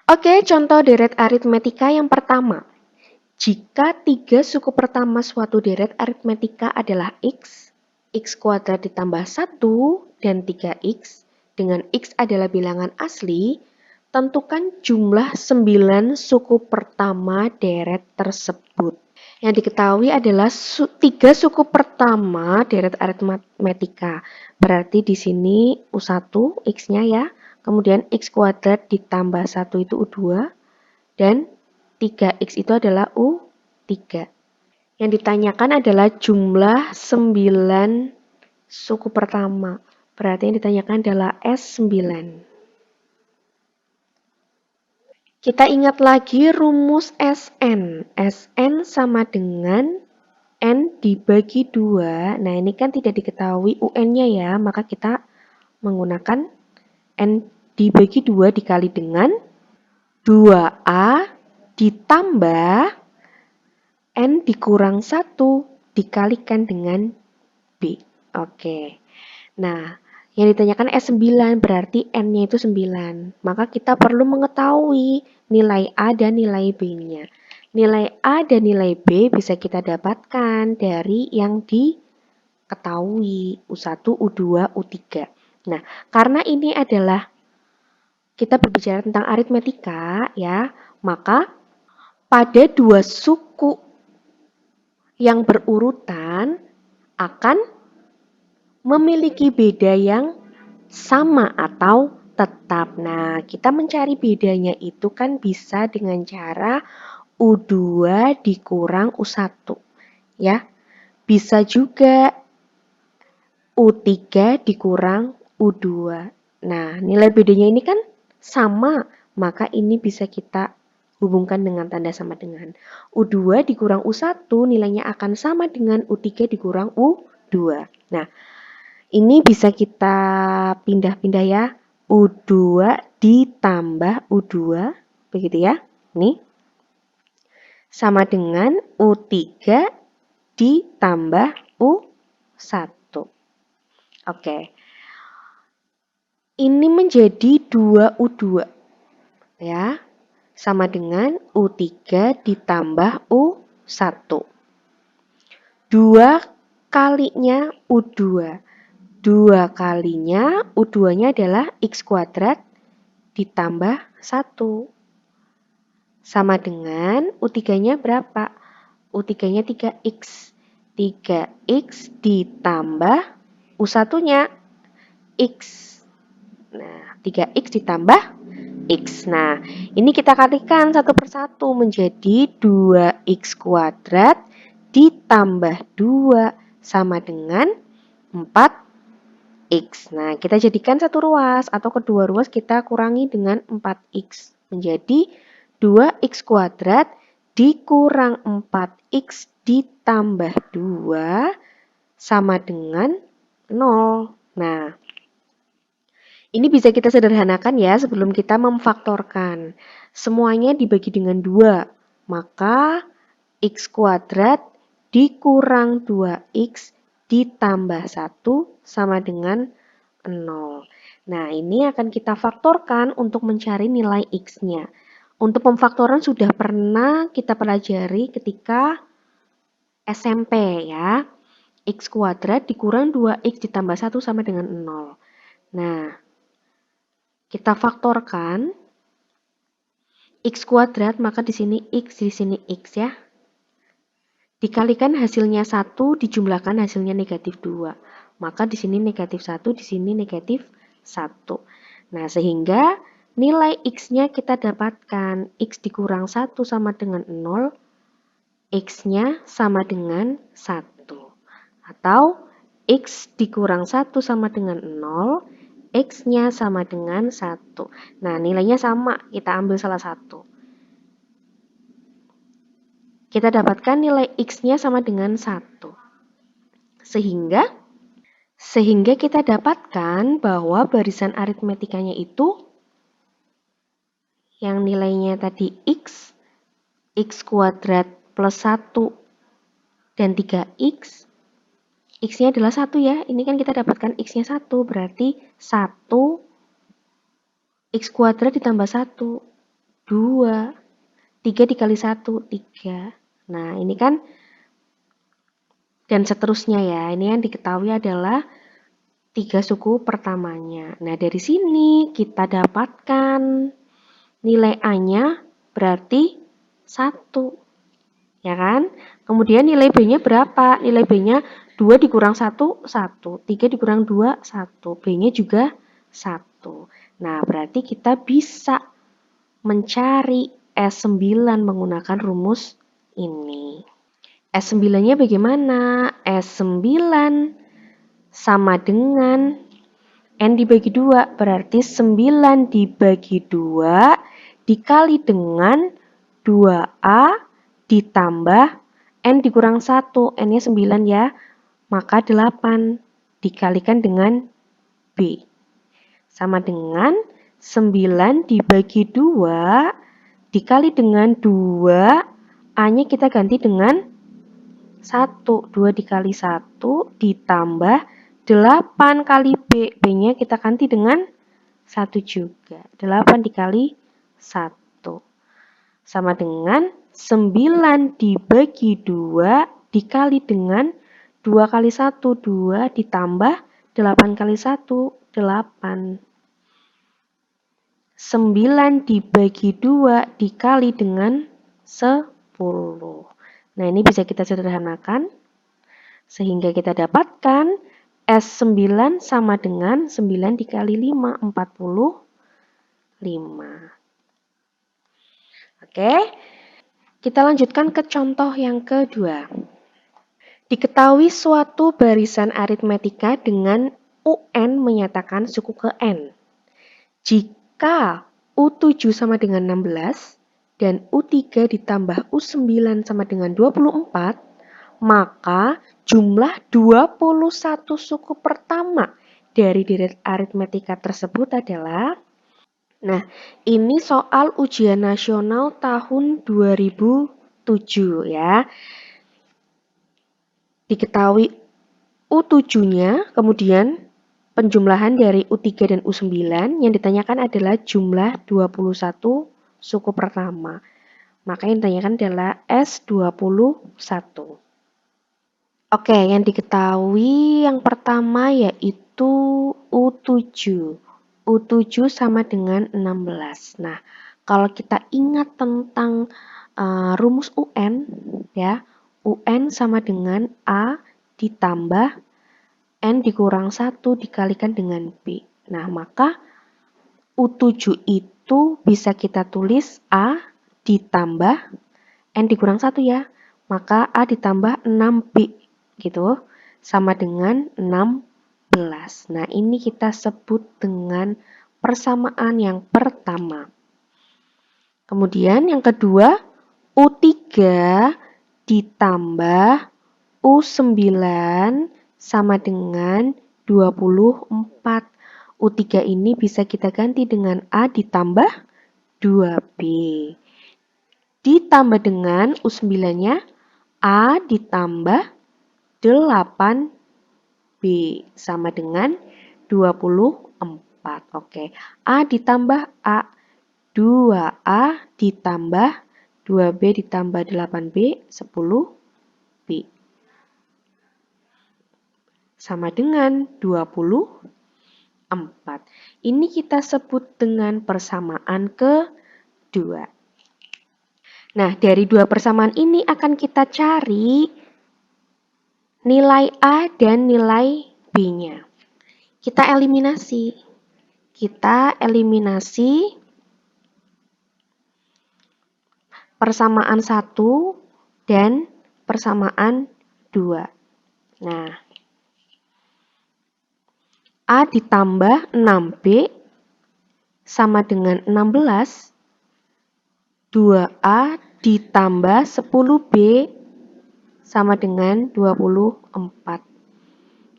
Oke, contoh deret aritmetika yang pertama. Jika tiga suku pertama suatu deret aritmetika adalah x kuadrat ditambah 1 dan 3x, dengan x adalah bilangan asli, tentukan jumlah 9 suku pertama deret tersebut. Yang diketahui adalah tiga suku pertama deret aritmetika. Berarti di sini U1 x-nya ya, kemudian x kuadrat ditambah 1 itu U2, dan 3x itu adalah U3. Yang ditanyakan adalah jumlah 9 suku pertama. Berarti yang ditanyakan adalah S9. Kita ingat lagi rumus Sn. Sn sama dengan N dibagi 2. Nah, ini kan tidak diketahui UN-nya ya, maka kita menggunakan N dibagi 2 dikali dengan 2A ditambah N dikurang 1 dikalikan dengan B. Oke. Nah, yang ditanyakan S9 berarti N-nya itu 9. Maka kita perlu mengetahui nilai A dan nilai B-nya. Nilai A dan nilai B bisa kita dapatkan dari yang diketahui U1, U2, U3. Nah, karena ini adalah kita berbicara tentang aritmetika ya, maka pada dua suku yang berurutan akan memiliki beda yang sama atau tetap. Nah, kita mencari bedanya itu kan bisa dengan cara U2 dikurang U1. Ya, bisa juga U3 dikurang U2. Nah, nilai bedanya ini kan sama, maka ini bisa kita hubungkan dengan tanda sama dengan. U2 dikurang U1 nilainya akan sama dengan U3 dikurang U2. Nah, ini bisa kita pindah-pindah ya. U2 ditambah U2, begitu ya. Nih, sama dengan U3 ditambah U1. Oke. Ini menjadi 2U2. Ya. Sama dengan U3 ditambah U1. 2 kalinya U2. 2 kalinya U2-nya adalah x kuadrat ditambah 1. Sama dengan U3-nya berapa? U3-nya 3x. 3x ditambah U1-nya x. Nah, 3x ditambah x. Nah, ini kita kalikan satu persatu menjadi 2x kuadrat ditambah 2 sama dengan 4x. Nah, kita jadikan satu ruas atau kedua ruas kita kurangi dengan 4x. Menjadi 2x kuadrat dikurang 4x ditambah 2 sama dengan 0. Nah, ini bisa kita sederhanakan ya sebelum kita memfaktorkan. Semuanya dibagi dengan 2. Maka x kuadrat dikurang 2x ditambah 1 sama dengan 0. Nah, ini akan kita faktorkan untuk mencari nilai x-nya. Untuk pemfaktoran sudah pernah kita pelajari ketika SMP ya. X kuadrat dikurang 2x ditambah 1 sama dengan 0. Nah, kita faktorkan x kuadrat, maka di sini x, di sini x ya. Dikalikan hasilnya 1, dijumlahkan hasilnya negatif 2. Maka di sini negatif 1, di sini negatif 1. Nah, sehingga nilai x-nya kita dapatkan x dikurang 1 sama dengan 0, x-nya sama dengan 1. Atau x dikurang 1 sama dengan 0, x-nya sama dengan 1. Nah, nilainya sama, kita ambil salah satu. Kita dapatkan nilai x-nya sama dengan 1. Sehingga kita dapatkan bahwa barisan aritmetikanya itu yang nilainya tadi x kuadrat plus 1 dan 3x, x-nya adalah 1 ya. Ini kan kita dapatkan x-nya 1, berarti 1 x kuadrat ditambah 1. 2. 3 dikali 1, 3. Nah, ini kan, dan seterusnya ya. Ini yang diketahui adalah 3 suku pertamanya. Nah, dari sini kita dapatkan nilai A-nya berarti 1. Ya kan? Kemudian nilai B-nya berapa? Nilai B-nya 2 dikurang 1, 1. 3 dikurang 2, 1. B-nya juga 1. Nah, berarti kita bisa mencari S9 menggunakan rumus ini. S9-nya bagaimana? S9 sama dengan N dibagi 2, berarti 9 dibagi 2 dikali dengan 2A ditambah N dikurang 1, N-nya 9 ya, maka 8 dikalikan dengan B. Sama dengan 9 dibagi 2 dikali dengan 2, A-nya kita ganti dengan 1. 2 dikali 1 ditambah 8 kali B. B-nya kita ganti dengan 1 juga. 8 dikali 1. Sama dengan 9 dibagi 2 dikali dengan 2 kali 1, 2 ditambah 8 kali 1, 8. 9 dibagi 2 dikali dengan 10. Nah, ini bisa kita sederhanakan sehingga kita dapatkan S9 sama dengan 9 dikali 5, 45. Oke, kita lanjutkan ke contoh yang kedua. Diketahui suatu barisan aritmetika dengan UN menyatakan suku ke N. Jika U7 sama dengan 16 dan U3 ditambah U9 sama dengan 24, maka jumlah 21 suku pertama dari deret aritmetika tersebut adalah, nah, ini soal ujian nasional tahun 2007 ya. Diketahui U7-nya, kemudian penjumlahan dari U3 dan U9 yang ditanyakan adalah jumlah 21 suku pertama. Maka yang ditanyakan adalah S21. Oke, yang diketahui yang pertama yaitu U7. U7 sama dengan 16. Nah, kalau kita ingat tentang rumus UN, ya, UN sama dengan A ditambah N dikurang 1 dikalikan dengan B. Nah, maka U7 itu bisa kita tulis A ditambah N dikurang 1 ya. Maka A ditambah 6B gitu, sama dengan 16. Nah, ini kita sebut dengan persamaan yang pertama. Kemudian yang kedua, U3 ditambah U9 sama dengan 24. U3 ini bisa kita ganti dengan A ditambah 2B. Ditambah dengan U9-nya A ditambah 8B sama dengan 24. Oke, A ditambah A, 2A ditambah 2B ditambah 8B, 10B. Sama dengan 24. Ini kita sebut dengan persamaan kedua. Nah, dari dua persamaan ini akan kita cari nilai A dan nilai B-nya. Kita eliminasi. Persamaan 1 dan persamaan 2. Nah, A ditambah 6B sama dengan 16. 2A ditambah 10B sama dengan 24.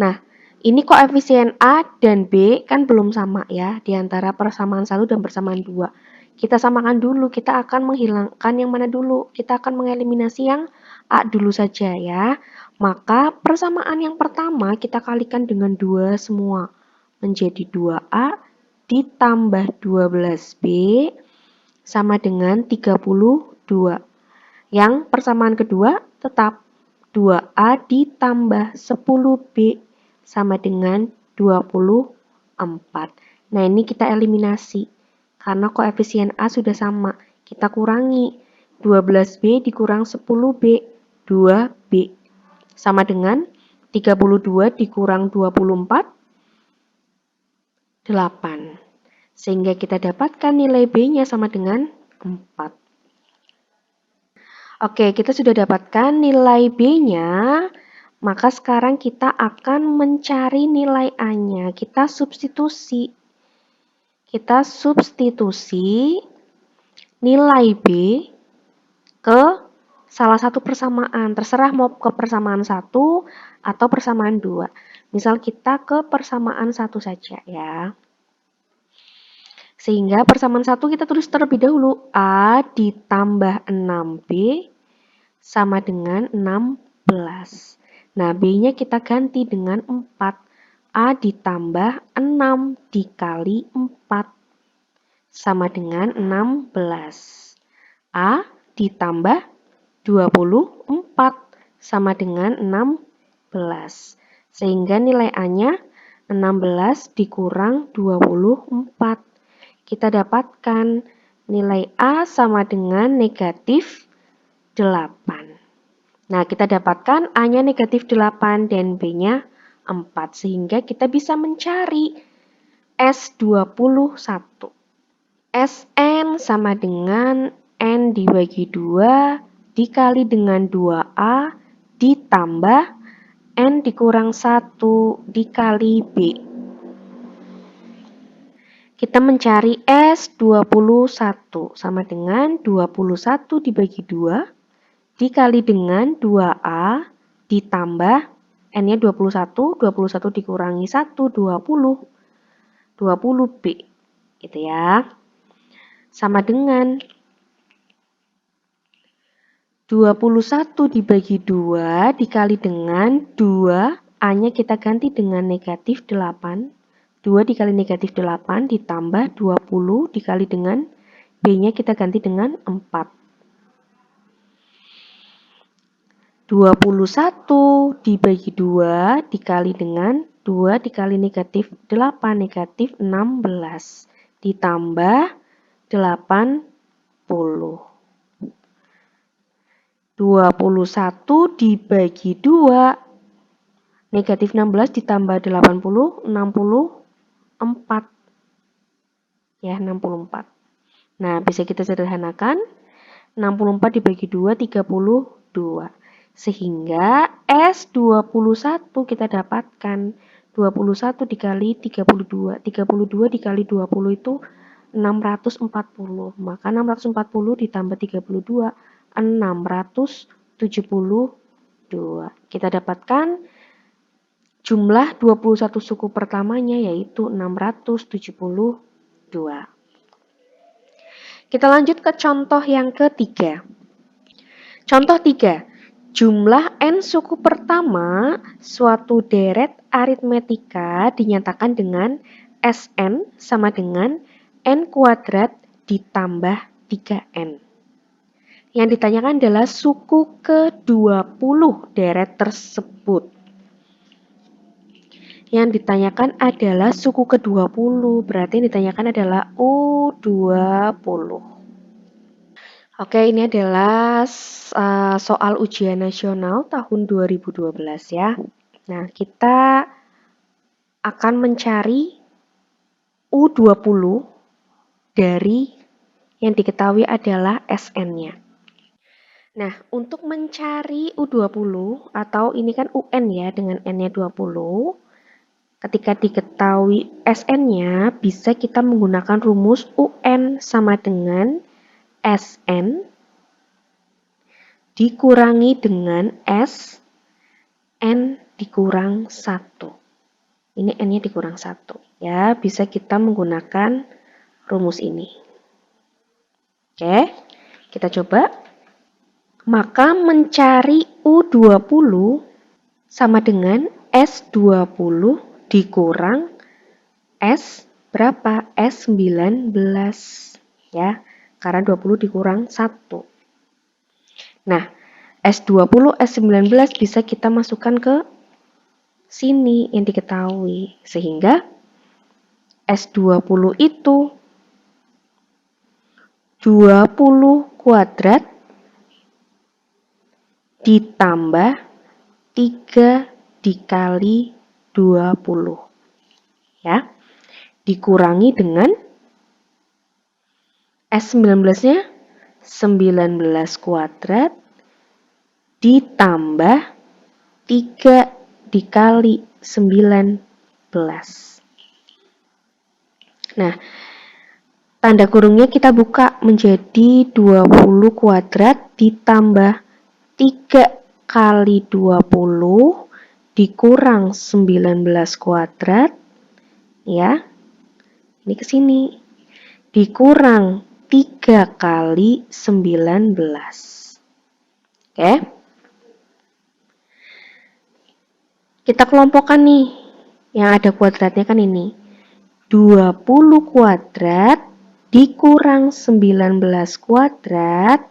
Nah, ini koefisien A dan B kan belum sama ya, di antara persamaan 1 dan persamaan 2. Kita samakan dulu, kita akan menghilangkan yang mana dulu? Kita akan mengeliminasi yang A dulu saja ya. Maka persamaan yang pertama kita kalikan dengan 2 semua. Menjadi 2A ditambah 12B sama dengan 32. Yang persamaan kedua tetap 2A ditambah 10B sama dengan 24. Nah, ini kita eliminasi. Karena koefisien A sudah sama. Kita kurangi. 12B dikurang 10B, 2B. Sama dengan 32 dikurang 24, 8. Sehingga kita dapatkan nilai B-nya sama dengan 4. Oke, kita sudah dapatkan nilai B-nya, maka sekarang kita akan mencari nilai A-nya. Kita substitusi nilai B ke salah satu persamaan. Terserah mau ke persamaan 1 atau persamaan 2. Misal kita ke persamaan 1 saja ya. Sehingga persamaan 1 kita tulis terlebih dahulu. A ditambah 6B sama dengan 16. Nah, B-nya kita ganti dengan 4. A ditambah 6 dikali 4 sama dengan 16. A ditambah 24 sama dengan 16. Sehingga nilai A-nya 16 dikurang 24. Kita dapatkan nilai A sama dengan negatif 8. Nah, kita dapatkan A-nya negatif 8 dan B-nya 4. Sehingga kita bisa mencari S21. Sn sama dengan N dibagi 2 dikali dengan 2A ditambah N dikurang 1 dikali B. Kita mencari S21 sama dengan 21 dibagi 2 dikali dengan 2A ditambah N-nya 21, 21 dikurangi 1, 20, 20B. Gitu ya. Sama dengan 21 dibagi 2 dikali dengan 2, A-nya kita ganti dengan negatif 8. 2 dikali negatif 8 ditambah 20 dikali dengan B-nya kita ganti dengan 4. 21 dibagi 2 dikali dengan 2 dikali negatif 8, negatif 16 ditambah 80. 21 dibagi 2 negatif 16 ditambah 80, 64. Ya, 64. Nah, bisa kita sederhanakan. 64 dibagi 2, 32. Sehingga S21 kita dapatkan 21 dikali 32. 32 dikali 20 itu 640. Maka 640 ditambah 32, 672. Kita dapatkan jumlah 21 suku pertamanya yaitu 672. Kita lanjut ke contoh yang ketiga. Contoh 3. Jumlah N suku pertama suatu deret aritmetika dinyatakan dengan Sn sama dengan N kuadrat ditambah 3N. Yang ditanyakan adalah suku ke-20 deret tersebut. Yang ditanyakan adalah suku ke-20, berarti yang ditanyakan adalah U20. Oke, ini adalah soal ujian nasional tahun 2012 ya. Nah, kita akan mencari U20 dari yang diketahui adalah Sn-nya. Nah, untuk mencari U20 atau ini kan UN ya dengan N-nya 20, ketika diketahui Sn-nya bisa kita menggunakan rumus UN sama dengan Sn dikurangi dengan S, N dikurang 1. Ini N-nya dikurang 1. Ya, bisa kita menggunakan rumus ini. Oke, kita coba. Maka mencari U20 sama dengan S20 dikurang S berapa? S19. Ya, karena 20 dikurang 1. Nah, S20, S19 bisa kita masukkan ke sini yang diketahui. Sehingga S20 itu 20 kuadrat ditambah 3 dikali 20. Ya. Dikurangi dengan S19-nya 19 kuadrat ditambah 3 dikali 19. Nah, tanda kurungnya kita buka menjadi 20 kuadrat ditambah 3 kali 20 dikurang 19 kuadrat. Ya, ini ke sini. Dikurang 3 kali 19. Oke. Kita kelompokkan nih. Yang ada kuadratnya kan ini. 20 kuadrat dikurang 19 kuadrat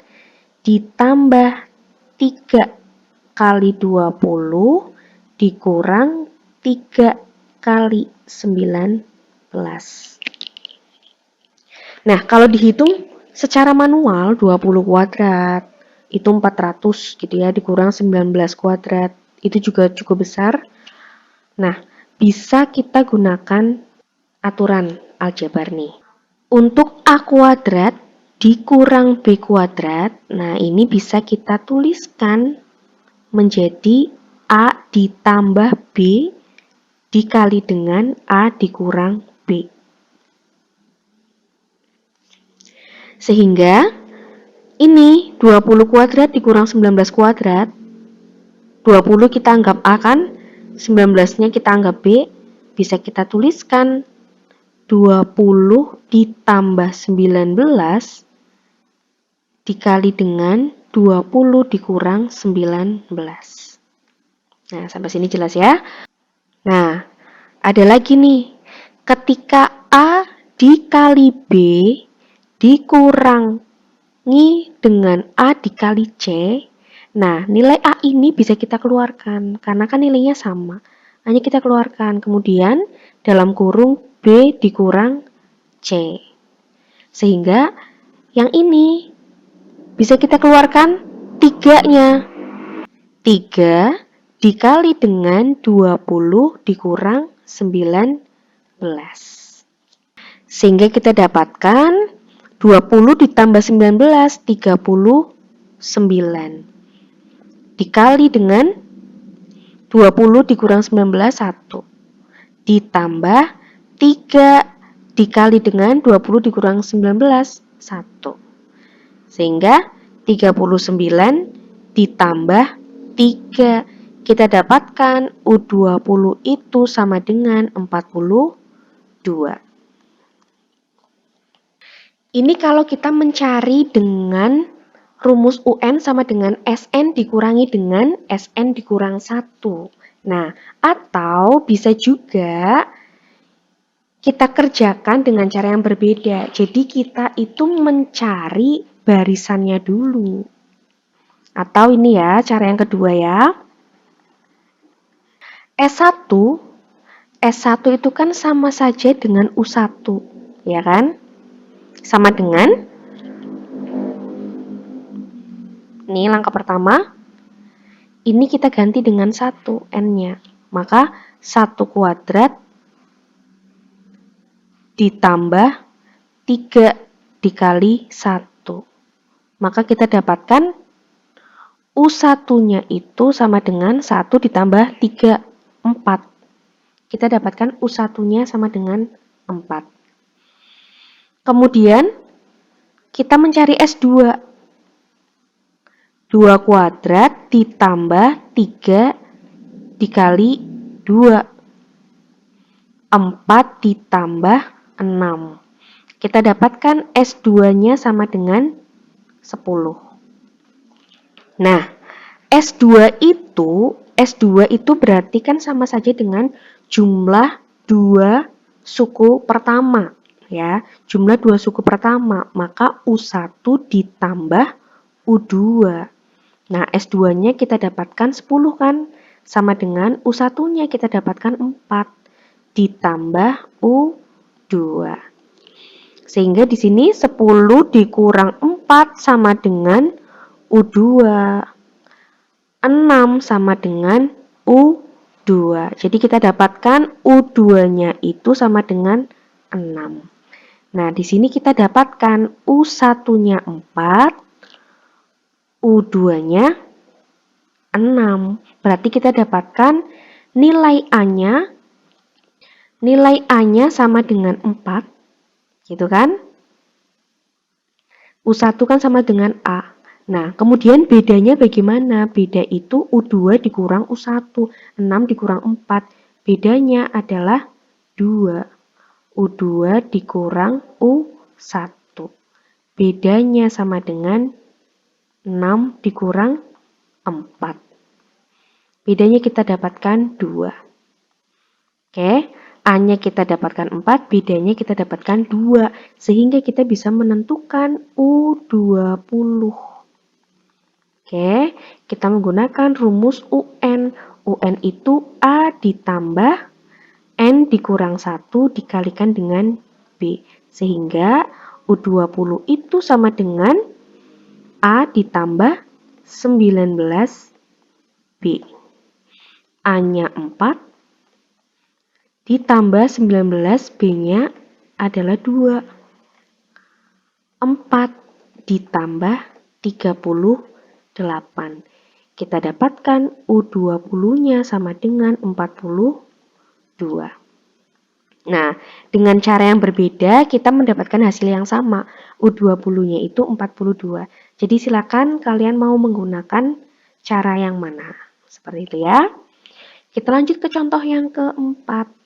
ditambah 3 kali 20 dikurang 3 kali 19. Nah, kalau dihitung secara manual 20 kuadrat itu 400 gitu ya, dikurang 19 kuadrat. Itu juga cukup besar. Nah, bisa kita gunakan aturan aljabar nih. Untuk A kuadrat dikurang B kuadrat, nah ini bisa kita tuliskan menjadi A ditambah B dikali dengan A dikurang B. Sehingga ini 20 kuadrat dikurang 19 kuadrat, 20 kita anggap A kan, 19-nya kita anggap B, bisa kita tuliskan 20 ditambah 19 dikali dengan 20 dikurang 19. Nah, sampai sini jelas ya. Nah, ada lagi nih. Ketika A dikali B dikurangi dengan A dikali C, nah, nilai A ini bisa kita keluarkan, karena kan nilainya sama. Hanya kita keluarkan, kemudian dalam kurung B dikurang C. Sehingga yang ini bisa kita keluarkan 3-nya. 3 dikali dengan 20 dikurang 19. Sehingga kita dapatkan 20 ditambah 19, 39. Dikali dengan 20 dikurang 19, 1. Ditambah 3 dikali dengan 20 dikurang 19, 1. Sehingga 39 ditambah 3. Kita dapatkan U20 itu sama dengan 42. Ini kalau kita mencari dengan rumus UN sama dengan SN dikurangi dengan SN dikurang 1. Nah, atau bisa juga kita kerjakan dengan cara yang berbeda. Jadi kita itu mencari barisannya dulu. Atau ini ya, cara yang kedua ya. S1 itu kan sama saja dengan U1, ya kan? Sama dengan, ini langkah pertama, ini kita ganti dengan 1, N-nya. Maka 1 kuadrat ditambah 3 dikali 1. Maka kita dapatkan U1-nya itu sama dengan 1 ditambah 3, 4. Kita dapatkan U1-nya sama dengan 4. Kemudian kita mencari S2. 2 kuadrat ditambah 3 dikali 2. 4 ditambah 6. Kita dapatkan S2-nya sama dengan 10. Nah, S2 itu berarti kan sama saja dengan jumlah 2 suku pertama, ya, jumlah dua suku pertama, maka U1 ditambah U2. Nah, S2-nya kita dapatkan 10 kan, sama dengan U1-nya kita dapatkan 4 ditambah U2. Sehingga di sini 10 dikurang 4 sama dengan U2. 6 sama dengan U2. Jadi kita dapatkan U2-nya itu sama dengan 6. Nah, di sini kita dapatkan U1-nya 4, U2-nya 6. Berarti kita dapatkan nilai A-nya sama dengan 4, gitu kan? U1 kan sama dengan A. Nah, kemudian bedanya bagaimana? Beda itu U2 dikurang U1, 6 dikurang 4. Bedanya adalah 2. U2 dikurang U1. Bedanya sama dengan 6 dikurang 4. Bedanya kita dapatkan 2. Oke, A-nya kita dapatkan 4, bedanya kita dapatkan 2. Sehingga kita bisa menentukan U20. Oke, kita menggunakan rumus UN. UN itu A ditambah N dikurang 1 dikalikan dengan B. Sehingga U20 itu sama dengan A ditambah 19B. A-nya 4 ditambah 19, B-nya adalah 2. 4 ditambah 38. Kita dapatkan U20-nya sama dengan 42. Nah, dengan cara yang berbeda kita mendapatkan hasil yang sama. U20-nya itu 42. Jadi silakan kalian mau menggunakan cara yang mana. Seperti itu ya. Kita lanjut ke contoh yang keempat.